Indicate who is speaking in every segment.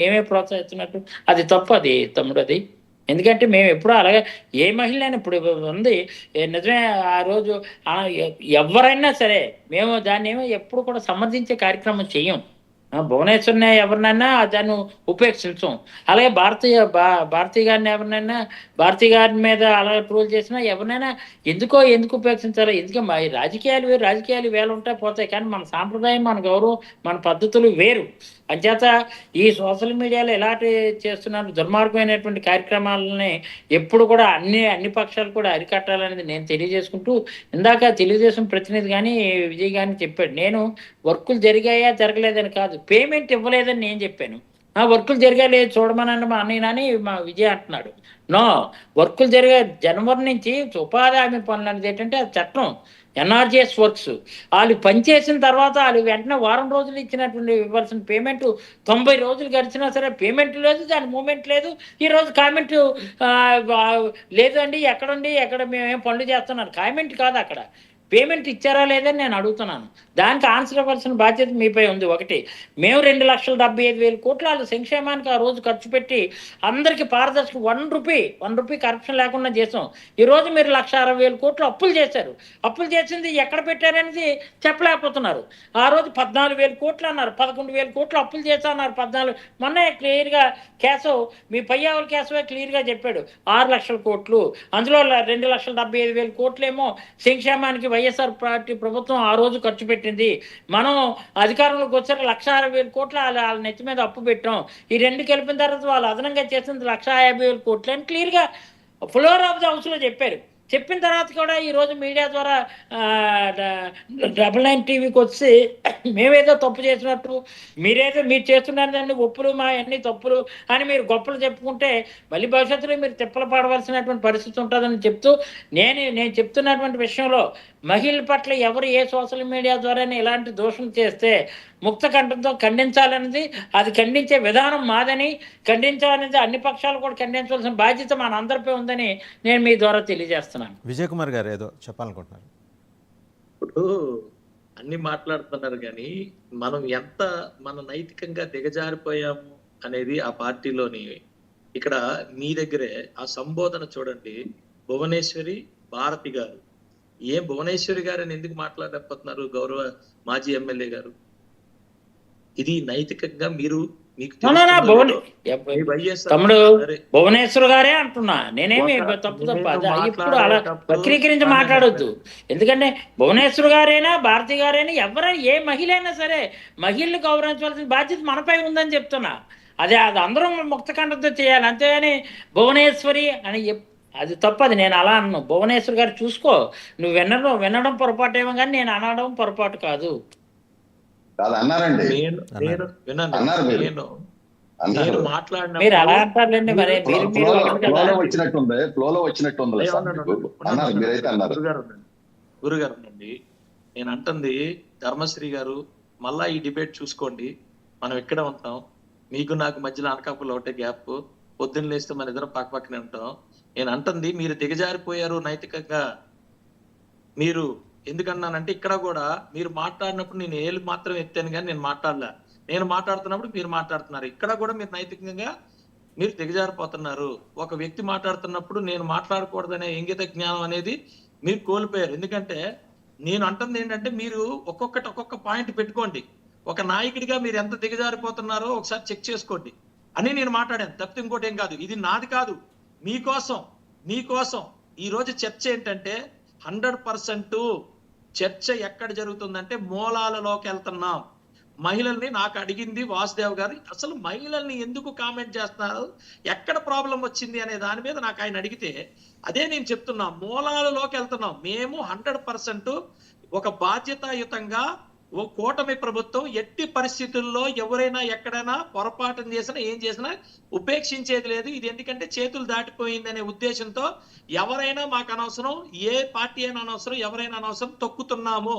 Speaker 1: మేమే ప్రోత్సహిస్తున్నట్టు? అది తప్పు, అది తమ్ముడు అది. ఎందుకంటే మేము ఎప్పుడూ అలాగే ఏ మహిళైనా ఇప్పుడు ఉంది నిజమే ఆ రోజు ఎవరైనా సరే మేము దాన్నేమో ఎప్పుడు కూడా సమర్థించే కార్యక్రమం చెయ్యం. భువనేశ్వర్‌ని ఎవరినైనా దాన్ని ఉపేక్షించం. అలాగే భారతి గారిని ఎవరినైనా భారతి గారి మీద అలా ట్రోల్ చేసినా ఎవరినైనా ఎందుకు ఉపేక్షించాలి? ఎందుకు రాజకీయాలు వేరు, రాజకీయాలు వేలుంటాయి పోతాయి. కానీ మన సాంప్రదాయం, మన గౌరవం, మన పద్ధతులు వేరు. అంచేత ఈ సోషల్ మీడియాలో ఎలాంటి చేస్తున్నారు దుర్మార్గమైనటువంటి కార్యక్రమాలని ఎప్పుడు కూడా అన్ని పక్షాలు కూడా అరికట్టాలనేది నేను తెలియజేసుకుంటూ, ఇందాక తెలుగుదేశం ప్రతినిధి గాని, విజయ్ గాని చెప్పాడు. నేను వర్కులు జరిగాయా, జరగలేదని కాదు. పేమెంట్ ఇవ్వలేదని నేను చెప్పాను. వర్కులు జరిగాయి లేదు చూడమనండి మా అన్నయ్యనని మా విజయ్ అంటున్నాడు. నో, వర్కులు జరిగాయి. జనవరి నుంచి ఉపాధి హామీ పనులు అనేది ఏంటంటే అది చట్టం. NREGS works. ఆళ్ళు పనిచేసిన తర్వాత ఆళ్ళు వెంటనే వారం రోజులు ఇచ్చినటువంటి ఇవ్వాల్సిన పేమెంటు 90 రోజులు గడిచినా సరే పేమెంట్ లేదు, దాని మూవ్‌మెంట్ లేదు. ఈరోజు కామెంటు లేదండి ఎక్కడండి, ఎక్కడ మేమేం పనులు చేస్తున్నాం. కామెంట్ కాదు అక్కడ. పేమెంట్ ఇచ్చారా లేదని నేను అడుగుతున్నాను. దానికి ఆన్సర్ ఇవ్వాల్సిన బాధ్యత మీపై ఉంది. ఒకటి, మేము 2,75,000 ఆళ్ళ సంక్షేమానికి ఆ రోజు ఖర్చు పెట్టి అందరికీ పారదర్శక రూ. 1 కరప్షన్ లేకుండా చేసాం. ఈరోజు మీరు 1,60,000 అప్పులు చేశారు. అప్పులు చేసింది ఎక్కడ పెట్టారనేది చెప్పలేకపోతున్నారు. ఆ రోజు 14,000 అన్నారు, 11,000 అప్పులు చేశా అన్నారు. 14 మొన్నే క్లియర్‌గా కేశవ్, మీ పయ్యావుల కేశవే క్లియర్‌గా చెప్పాడు. 6,00,000 అందులో 2,75,000 ఏమో సంక్షేమానికి వైఎస్ఆర్ పార్టీ ప్రభుత్వం ఆ రోజు ఖర్చు పెట్టింది. మనం అధికారంలోకి వచ్చాక 1,60,000 వాళ్ళ నెత్తి మీద అప్పు పెట్టాం. ఈ రెండు కలిపిన తర్వాత వాళ్ళు అదనంగా చేసింది 1,50,000 అని క్లియర్‌గా ఫ్లోర్ ఆఫ్ ది హౌస్‌లో చెప్పారు. చెప్పిన తర్వాత కూడా ఈరోజు మీడియా ద్వారా 9 టీవీకి వచ్చి మేమేదో తప్పు చేసినట్టు, మీరు చేస్తున్నారని ఒప్పులు మా అన్ని తప్పులు అని మీరు గొప్పలు చెప్పుకుంటే మళ్ళీ భవిష్యత్తులో మీరు తిప్పలు పడవలసినటువంటి పరిస్థితి ఉంటుందని చెప్తూ, నేను చెప్తున్నటువంటి విషయంలో మహిళల పట్ల ఎవరు ఏ సోషల్ మీడియా ద్వారానే ఇలాంటి దోషం చేస్తే ముక్త కంఠంతో ఖండించాలనేది, అది ఖండించే విధానం మాదని, ఖండించాలనేది అన్ని పక్షాలు కూడా ఖండించవలసిన బాధ్యత మనందరిపై ఉందని నేను మీ ద్వారా తెలియజేస్తున్నాను.
Speaker 2: విజయ్ కుమార్ గారు ఏదో చెప్పాలనుకుంటున్నారు.
Speaker 3: ఇప్పుడు అన్ని మాట్లాడుతున్నారు కానీ మనం ఎంత నైతికంగా దిగజారిపోయాము అనేది ఆ పార్టీలోని, ఇక్కడ మీ దగ్గరే ఆ సంబోధన చూడండి. భువనేశ్వరి భారతి గారు, భువనేశ్వరి గారు అని ఎందుకు మాట్లాడకపోతున్నారు గౌరవ మాజీ ఎమ్మెల్యే గారు? ఇది నైతికంగా
Speaker 1: తమ్ముడు భువనేశ్వర్ గారే అంటున్నా, నేనేమి తప్పు ఇప్పుడు అలా వక్రీకరించి మాట్లాడొద్దు. ఎందుకంటే భువనేశ్వర్ గారైనా భారతి గారైనా ఎవరైనా ఏ మహిళ అయినా సరే మహిళలు గౌరవించవలసిన బాధ్యత మనపై ఉందని చెప్తున్నా. అది అందరం ముక్త కంఠంతో చేయాలి, అంతేగాని భువనేశ్వరి అని అది తప్పది. నేను అలా అన్నాను. భువనేశ్వర్ గారు చూసుకో, నువ్వు వినడం పొరపాటు ఏమో కానీ నేను అనడం పొరపాటు కాదు.
Speaker 4: అన్నారండి,
Speaker 1: మీరు అలా అంటారులేండి. మరి
Speaker 3: గురుగారు అండి, నేను అంటుంది ధర్మశ్రీ గారు, మళ్ళా ఈ డిబేట్ చూసుకోండి. మనం ఎక్కడ ఉంటాం, మీకు నాకు మధ్యలో అనకాపులో ఒకటే గ్యాప్. పొద్దున్న లేస్తే మన ఇద్దరం పక్కనే ఉంటాం. నేను అంటుంది మీరు దిగజారిపోయారు నైతికంగా. మీరు ఎందుకన్నానంటే ఇక్కడ కూడా మీరు మాట్లాడినప్పుడు నేను ఏళ్ళు మాత్రం ఎత్తాను కానీ నేను మాట్లాడలే. నేను మాట్లాడుతున్నప్పుడు మీరు మాట్లాడుతున్నారు. ఇక్కడ కూడా మీరు నైతికంగా మీరు దిగజారిపోతున్నారు. ఒక వ్యక్తి మాట్లాడుతున్నప్పుడు నేను మాట్లాడకూడదనే ఇంగిత జ్ఞానం అనేది మీరు కోల్పోయారు. ఎందుకంటే నేను అంటుంది ఏంటంటే మీరు ఒక్కొక్క పాయింట్ పెట్టుకోండి. ఒక నాయకుడిగా మీరు ఎంత దిగజారిపోతున్నారో ఒకసారి చెక్ చేసుకోండి అని నేను మాట్లాడాను. తప్పితే ఇంకోటి ఏం కాదు. ఇది నాది కాదు, మీకోసం ఈ రోజు చర్చ ఏంటంటే 100% చర్చ ఎక్కడ జరుగుతుందంటే మూలాలలోకి వెళ్తున్నాం. మహిళల్ని నాకు అడిగింది వాసుదేవ్ గారు, అసలు మహిళల్ని ఎందుకు కామెంట్ చేస్తున్నారు, ఎక్కడ ప్రాబ్లం వచ్చింది అనే దాని మీద నాకు ఆయన అడిగితే అదే నేను చెప్తున్నా. మూలాలలోకి వెళ్తున్నాం మేము 100%. ఒక బాధ్యతాయుతంగా ఓ కూటమి ప్రభుత్వం ఎట్టి పరిస్థితుల్లో ఎవరైనా ఎక్కడైనా పొరపాటు చేసినా ఏం చేసినా ఉపేక్షించేది లేదు. ఇది ఎందుకంటే చేతులు దాటిపోయిందనే ఉద్దేశంతో ఎవరైనా మాకు అనవసరం, ఏ పార్టీ అయినా అనవసరం, ఎవరైనా అనవసరం, తొక్కుతున్నాము.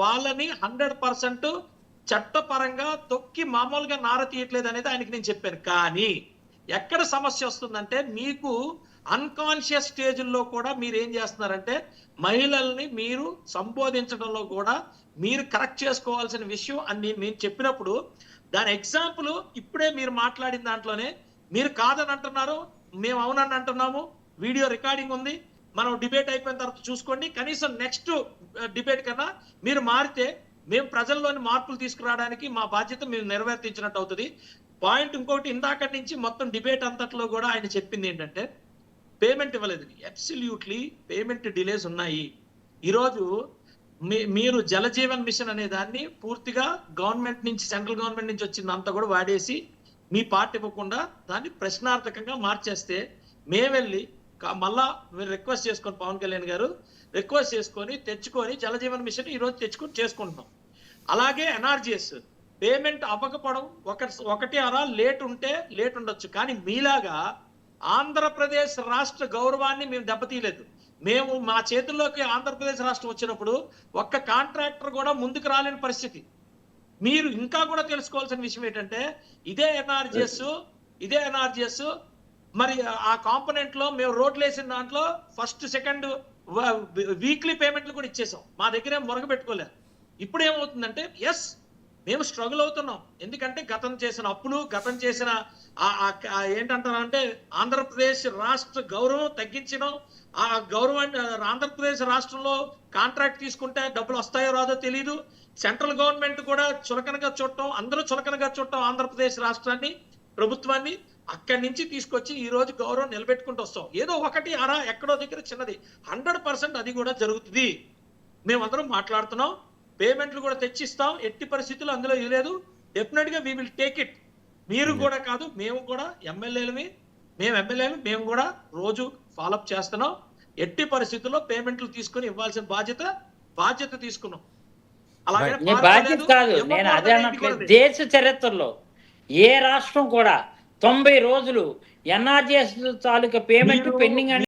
Speaker 3: వాళ్ళని 100% చట్టపరంగా తొక్కి మామూలుగా నార తీయట్లేదు అనేది ఆయనకి నేను చెప్పాను. కానీ ఎక్కడ సమస్య వస్తుందంటే మీకు అన్కాన్షియస్ స్టేజ్లో కూడా మీరు ఏం చేస్తున్నారంటే మహిళల్ని మీరు సంబోధించడంలో కూడా మీరు కరెక్ట్ చేసుకోవాల్సిన విషయం అని నేను చెప్పినప్పుడు దాని ఎగ్జాంపుల్ ఇప్పుడే మీరు మాట్లాడిన దాంట్లోనే మీరు కాదని అంటున్నారు, మేము అవునని అంటున్నాము. వీడియో రికార్డింగ్ ఉంది, మనం డిబేట్ అయిపోయిన తర్వాత చూసుకోండి. కనీసం నెక్స్ట్ డిబేట్ కన్నా మీరు మారితే మేము ప్రజల్లోని మార్పులు తీసుకురావడానికి మా బాధ్యత మేము నెరవేర్తించినట్టు అవుతుంది. పాయింట్ ఇంకోటి, ఇందాక నుంచి మొత్తం డిబేట్ అంతట్లో కూడా ఆయన చెప్పింది ఏంటంటే పేమెంట్ ఇవ్వలేదు. అబ్సల్యూట్లీ పేమెంట్ డిలేస్ ఉన్నాయి. ఈరోజు మీరు జలజీవన్ మిషన్ అనే దాన్ని పూర్తిగా గవర్నమెంట్ నుంచి, సెంట్రల్ గవర్నమెంట్ నుంచి వచ్చిందంతా కూడా వాడేసి మీ పార్టీ ఇవ్వకుండా దాన్ని ప్రశ్నార్థకంగా మార్చేస్తే మేము వెళ్ళి మళ్ళా మీరు రిక్వెస్ట్ చేసుకొని, పవన్ కళ్యాణ్ గారు రిక్వెస్ట్ చేసుకొని తెచ్చుకొని జలజీవన్ మిషన్ ఈరోజు తెచ్చుకొని చేసుకుంటున్నాం. అలాగే ఎన్ఆర్జీఎస్ పేమెంట్ అవ్వకపోవడం ఒకటి అరా లేట్ ఉంటే లేట్ ఉండొచ్చు, కానీ మీలాగా ఆంధ్రప్రదేశ్ రాష్ట్ర గౌరవాన్ని మేము దెబ్బతీయలేదు. మేము మా చేతుల్లోకి ఆంధ్రప్రదేశ్ రాష్ట్రం వచ్చినప్పుడు ఒక్క కాంట్రాక్టర్ కూడా ముందుకు రాలేని పరిస్థితి. మీరు ఇంకా కూడా తెలుసుకోవాల్సిన విషయం ఏంటంటే ఇదే ఎన్ఆర్జీఎస్ మరి ఆ కాంపోనెంట్ లో మేము రోడ్లు వేసిన దాంట్లో ఫస్ట్ సెకండ్ వీక్లీ పేమెంట్లు కూడా ఇచ్చేసాం. మా దగ్గర ఏం మొరగ పెట్టుకోలేదు. ఇప్పుడు ఏమవుతుందంటే ఎస్ మేము స్ట్రగుల్ అవుతున్నాం, ఎందుకంటే గతం చేసిన అప్పులు, గతం చేసిన ఏంటంటారంటే ఆంధ్రప్రదేశ్ రాష్ట్ర గౌరవం తగ్గించడం, ఆ గౌరవాన్ని ఆంధ్రప్రదేశ్ రాష్ట్రంలో కాంట్రాక్ట్ తీసుకుంటే డబ్బులు వస్తాయో రాదో తెలియదు. సెంట్రల్ గవర్నమెంట్ కూడా చులకనగా చూడటం, అందరూ చులకనగా చూడటం ఆంధ్రప్రదేశ్ రాష్ట్రాన్ని, ప్రభుత్వాన్ని. అక్కడి నుంచి తీసుకొచ్చి ఈ రోజు గౌరవం నిలబెట్టుకుంటూ వస్తాం. ఏదో ఒకటి అరా ఎక్కడో దగ్గర చిన్నది, 100% అది కూడా జరుగుతుంది. మేమందరం మాట్లాడుతున్నాం, పేమెంట్లు కూడా తెచ్చిస్తాం, ఎట్టి పరిస్థితుల్లో అందులో లేదు. డెఫినెట్ గా వీ విల్ టేక్ ఇట్. మీరు కూడా కాదు, మేము కూడా ఎమ్మెల్యేలు మేము కూడా రోజు ఫాలోఅప్ చేస్తున్నాం. ఎట్టి పరిస్థితుల్లో పేమెంట్లు తీసుకుని ఇవ్వాల్సిన బాధ్యత తీసుకున్నాం. అలాగే
Speaker 1: బాధ్యత కాదు, నేను అదే అనట్లేదు. దేశ చరిత్రలో ఏ రాష్ట్రం కూడా 90 రోజులు ఎన్ఆర్జీఎస్ తాలూకా పేమెంట్ పెండింగ్